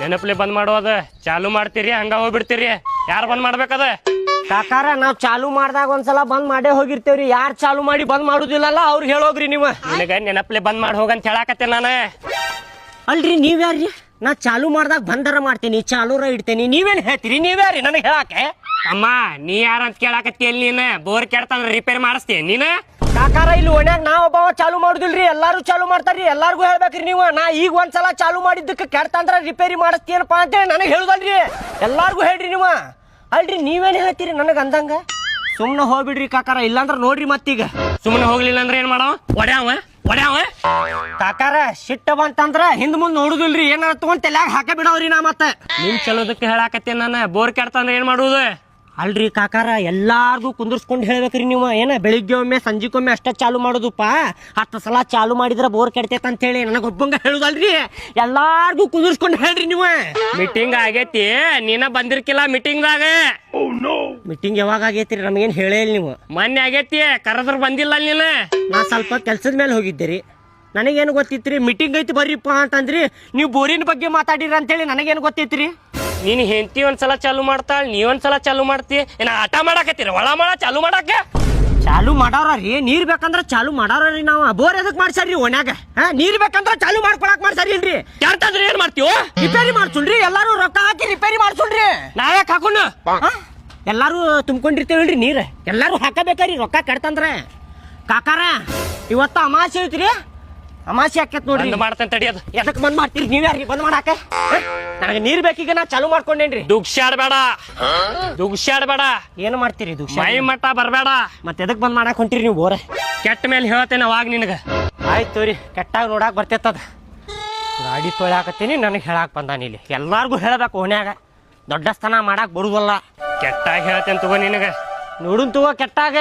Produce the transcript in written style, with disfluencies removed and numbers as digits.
ನೆನಪಲೆ ಬಂದ್ ಮಾಡೋದ ಚಾಲು ಮಾಡ್ತೀರಿ ಹಂಗ ಹೋಗ್ಬಿಡ್ತೀರಿ ಯಾರು ಬಂದ್ ಮಾಡ್ಬೇಕದ ಕಾಕಾರ ನಾವ್ ಚಾಲು ಮಾಡ್ದಾಗ ಒಂದ್ಸಲ ಬಂದ್ ಮಾಡೇ ಹೋಗಿರ್ತೇವ್ರಿ ಯಾರ್ ಚಾಲು ಮಾಡಿ ಬಂದ್ ಮಾಡುದಿಲ್ಲಲ್ಲ ಅವ್ರಿಗೆ ಹೇಳೋಗ್ರಿ ನೀವು ನಿನಗ ನೆನಪಲೆ ಬಂದ್ ಮಾಡಿ ಹೋಗಂತ ಹೇಳಾಕತ್ತೆ ನಾನು ಅಲ್ರಿ ನೀವ್ಯಾರ್ರಿ ನಾ ಚಾಲು ಮಾಡ್ದಾಗ ಬಂದರ ಮಾಡ್ತೀನಿ ಚಾಲೂರ ಇಡ್ತೇನಿ ನೀವೇನ್ ಹೇಳ್ತೀರಿ ನೀವ್ಯಾರಿ ನನಗೆ ಹೇಳಾಕೆ ಅಮ್ಮ ನೀ ಯಾರಂತ ಕೇಳಾಕತ್ತಿ ಅಲ್ಲಿ ನೀನ್ ಬೋರ್ ಕೆಡ್ತಂದ್ರ ರಿಪೇರ್ ಮಾಡಿಸ್ತೀಯ ನೀನ ಕಾಕಾರ ಇಲ್ಲಿ ಓಣ್ಯಾಗ ನಾ ಒಬ್ಬವ ಚಾಲು ಮಾಡುದಿಲ್ರಿ ಎಲ್ಲಾರು ಚಾಲು ಮಾಡ್ತಾರ್ರಿ ಎಲ್ಲಾರ್ಗು ಹೇಳ್ಬೇಕ್ರಿ ನೀವು ನಾ ಈಗ ಒಂದ್ಸಲ ಚಾಲು ಮಾಡಿದ್ದಕ್ಕೆ ಕೆಡ್ತಂದ್ರ ರಿಪೇರಿ ಮಾಡಿಸ್ತೀನಪ್ಪ ಅಂತೇಳಿ ನನಗೆ ಹೇಳುದಲ್ರಿ ಎಲ್ಲಾರ್ಗು ಹೇಳ್ರಿ ನೀವು ಅಲ್ರಿ ನೀವೇನ್ ಹೇಳ್ತೀರಿ ನನಗ ಅಂದಂಗ ಸುಮ್ನೆ ಹೋಗ್ಬಿಡ್ರಿ ಕಾಕಾರ ಇಲ್ಲಾಂದ್ರ ನೋಡ್ರಿ ಮತ್ತೀಗ ಸುಮ್ಮನೆ ಹೋಗ್ಲಿಲ್ಲ ಅಂದ್ರೆ ಏನ್ ಮಾಡವ ಒಡ್ಯಾವ ಕಾಕಾರ ಸಿಟ್ಟ ಬಂತಂದ್ರ ಹಿಂದ್ ಮುಂದ್ ನೋಡುದಿಲ್ರಿ ಏನಾರ ತಗೊಂಡ್ ತಲ್ಯಾಗ ಹಾಕ ಬಿಡವ್ರಿ ನಾ ಮತ್ತ ನಿಮ್ ಚಲೋದಕ್ಕೆ ಹೇಳಾಕತ್ತೆ ನಾನು ಬೋರ್ ಕೆಡ್ತಂದ್ರ ಏನ್ ಮಾಡುದು ಅಲ್ರಿ ಕಾಕಾರ ಎಲ್ಲಾರ್ಗು ಕುಂದರ್ಸ್ಕೊಂಡ್ ಹೇಳ್ಬೇಕ್ರಿ ನೀವು ಏನ ಬೆಳಿಗ್ಗೆ ಒಮ್ಮೆ ಸಂಜಿಕೊಮ್ಮೆ ಅಷ್ಟ ಚಾಲು ಮಾಡೋದಪ್ಪ 10 ಸಲ ಚಾಲು ಮಾಡಿದ್ರ ಬೋರ್ ಕೆಡ್ತೈತ ಅಂತ ಹೇಳಿ ನನಗೊಬ್ಬಂಗ ಹೇಳುದಲ್ರಿ ಎಲ್ಲಾರ್ಗು ಕುಂದರ್ಸ್ಕೊಂಡ್ ಹೇಳ್ರಿ ನೀವು ಮೀಟಿಂಗ್ ಆಗೈತಿ ನೀನ ಬಂದಿರ್ಕಿಲ್ಲ ಮೀಟಿಂಗ್ದಾಗ ಮೀಟಿಂಗ್ ಯಾವಾಗ ಆಗೈತ್ರಿ ನಮಗೇನ್ ಹೇಳೇ ಇಲ್ಲ ನೀವು ಮೊನ್ನೆ ಆಗೈತಿ ಕರೆದ್ರ ಬಂದಿಲ್ಲ ನೀನು ನಾ ಸ್ವಲ್ಪ ಕೆಲ್ಸದ ಮೇಲೆ ಹೋಗಿದ್ದೀರಿ ನನಗೇನು ಗೊತ್ತಿತ್ರಿ ಮೀಟಿಂಗ್ ಐತಿ ಬರ್ರಿಪ್ಪ ಅಂತಂದ್ರಿ ನೀವು ಬೋರಿನ ಬಗ್ಗೆ ಮಾತಾಡಿರ ಅಂತೇಳಿ ನನಗೇನು ಗೊತ್ತೈತ್ರಿ ನೀನ್ ಹೆಂಡತಿ ಒಂದ್ಸಲ ಚಾಲು ಮಾಡ್ತಾಳ ನೀವೊಂದ್ಸಲ ಚಾಲು ಮಾಡ್ತಿ ಏನ ಆಟ ಮಾಡಾಕತ್ತೀರ ಒಳ ಮಾಡ ಚಾಲು ಮಾಡಾಕ ಚಾಲು ಮಾಡಾರ್ರಿ ನೀರ್ ಬೇಕಂದ್ರ ಚಾಲು ಮಾಡಾರ್ರಿ ನಾವು ಬೋರ್ ಎದಕ್ ಮಾಡ್ಸಾರ್ರಿ ಓಣ್ಯಾಗ ನೀರ್ ಬೇಕಂದ್ರ ಚಾಲು ಮಾಡ್ಕೊಳಕ್ ಮಾಡ್ಸಾರಿ ಇಲ್ರಿ ಯಾರ್ತಂದ್ರೆ ಏನ್ ಮಾಡ್ತೀವೋ ರಿಪೇರಿ ಮಾಡ್ಸುಲ್ರಿ ಎಲ್ಲಾರು ರೊಕ್ಕ ಹಾಕಿ ರಿಪೇರಿ ಮಾಡ್ಸುಲ್ರಿ ನಾವ್ಯಾಕ್ ಹಾಕೋಣ ಎಲ್ಲಾರು ತುಂಬ್ಕೊಂಡಿರ್ತೇವಲ್ರಿ ನೀರ್ ಎಲ್ಲಾರು ಹಾಕಬೇಕ್ರಿ ರೊಕ್ಕ ಕೆಡ್ತಂದ್ರ ಕಾಕಾರ ಇವತ್ತ ಅಮಾಸೆ ಐತ್ರಿ ಅಮಾಸೆ ಹಾಕತ್ ನೋಡ್ರಿ ಮಾಡ್ತೇನೆ ತಡಿಯೋದು ಎದಕ್ ಬಂದ್ ಮಾಡ್ತೀರಿ ನೀವ್ಯಾರಿ ಬಂದ್ ಮಾಡಾಕ ನನಗೆ ನೀರ್ ಬೇಕೀಗ ನಾ ಚಾಲು ಮಾಡ್ಕೊಂಡೇನ್ರಿ ದುಗ್ಸಾಡ್ಬೇಡ ಏನು ಮಾಡ್ತೀರಿ ದುಕ್ಷ ಮೈ ಮಟ್ಟ ಬರ್ಬೇಡ ಮತ್ತೆ ಎದಕ್ ಬಂದ್ ಮಾಡಾಕ್ ಹೊಂಟಿರಿ ನೀವು ಬೋರ ಕೆಟ್ಟ ಮೇಲೆ ಹೇಳ್ತೇನೆ ಅವಾಗ ನಿನಗ ಆಯ್ತು ತೋರಿ ಕೆಟ್ಟಾಗ ನೋಡಾಕ್ ಬರ್ತೈತದ ಗಾಡಿ ತೊಳ್ಯಾಕತ್ತೀನಿ ನನಗೆ ಹೇಳಾಕ್ ಬಂದಾನ ಇಲ್ಲಿ ಎಲ್ಲಾರ್ಗು ಹೇಳ್ಬೇಕು ಓಣ್ಯಾಗ ದೊಡ್ಡ ಸ್ಥಾನ ಮಾಡಾಕ್ ಬರುದಲ್ಲ ಕೆಟ್ಟಾಗಿ ಹೇಳ್ತೇನೆ ತಗೋ ನಿನಗ ನೋಡುನ್ ತಗೋ ಕೆಟ್ಟಾಗ